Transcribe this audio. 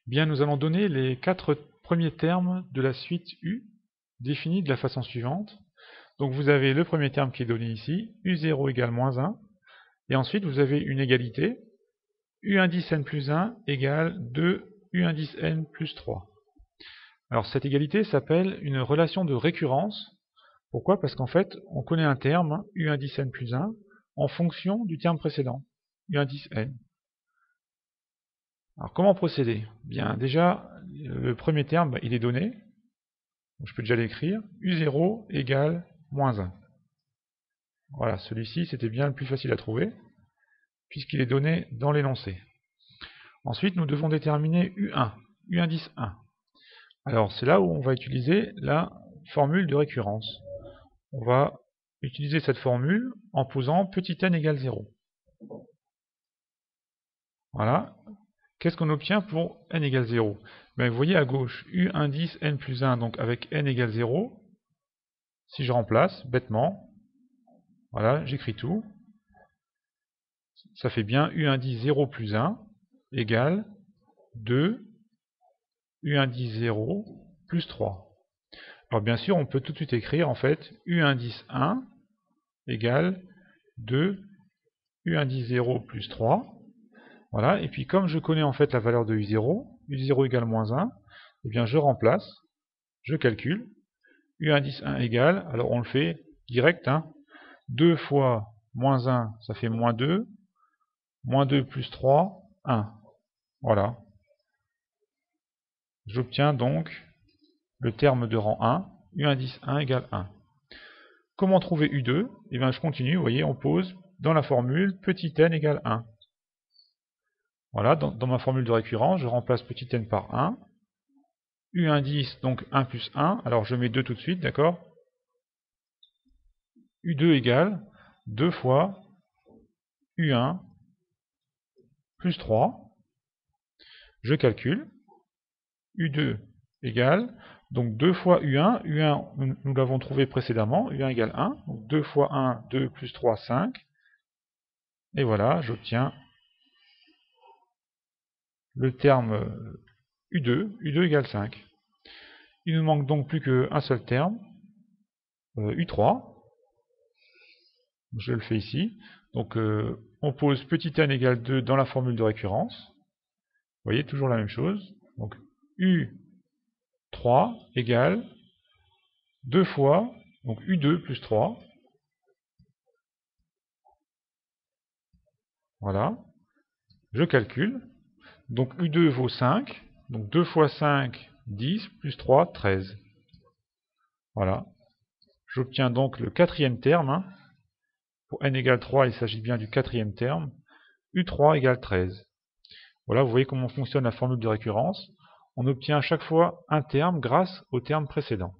Bien, nous allons donner les 4 premiers termes de la suite U, définis de la façon suivante. Donc vous avez le premier terme qui est donné ici, U0 égale moins 1, et ensuite vous avez une égalité, U indice n plus 1 égale 2 U indice n plus 3. Alors cette égalité s'appelle une relation de récurrence. Pourquoi? Parce qu'en fait, on connaît un terme, U indice n plus 1, en fonction du terme précédent, U indice n. Alors comment procéder? Bien, déjà, le premier terme, il est donné. Donc, je peux déjà l'écrire. U0 égale moins 1. Voilà, celui-ci, c'était bien le plus facile à trouver, puisqu'il est donné dans l'énoncé. Ensuite, nous devons déterminer U1, U indice 1. Alors, c'est là où on va utiliser la formule de récurrence. On va utiliser cette formule en posant petit n égale 0. Voilà. Qu'est-ce qu'on obtient pour n égale 0? Ben, vous voyez à gauche, U indice n plus 1, donc avec n égale 0. Si je remplace, bêtement, voilà, j'écris tout. Ça fait bien U indice 0 plus 1 égale 2 U indice 0 plus 3. Alors bien sûr, on peut tout de suite écrire en fait U indice 1 égale 2 U indice 0 plus 3. Voilà, et puis comme je connais en fait la valeur de U0, U0 égale moins 1, eh bien je remplace, je calcule, U indice 1 égale, alors on le fait direct, 2 fois moins 1, ça fait moins 2, moins 2 plus 3, 1. Voilà. J'obtiens donc le terme de rang 1, U indice 1 égale 1. Comment trouver U2? Eh bien je continue, vous voyez, on pose dans la formule petit n égale 1. Voilà, dans ma formule de récurrence, je remplace petit n par 1. U indice, donc 1 plus 1, alors je mets 2 tout de suite, d'accord? U2 égale 2 fois U1 plus 3. Je calcule. U2 égale, donc 2 fois U1. U1, nous l'avons trouvé précédemment. U1 égale 1. Donc 2 fois 1, 2 plus 3, 5. Et voilà, j'obtiens le terme U2. U2 égale 5. Il nous manque donc plus qu'un seul terme, U3. Je le fais ici. Donc on pose petit n égale 2 dans la formule de récurrence. Vous voyez, toujours la même chose. Donc U3 égale 2 fois, donc U2 plus 3. Voilà. Je calcule. Donc U2 vaut 5. Donc 2 fois 5, 10, plus 3, 13. Voilà. J'obtiens donc le quatrième terme. Pour n égale 3, il s'agit bien du quatrième terme. U3 égale 13. Voilà, vous voyez comment fonctionne la formule de récurrence. On obtient à chaque fois un terme grâce au terme précédent.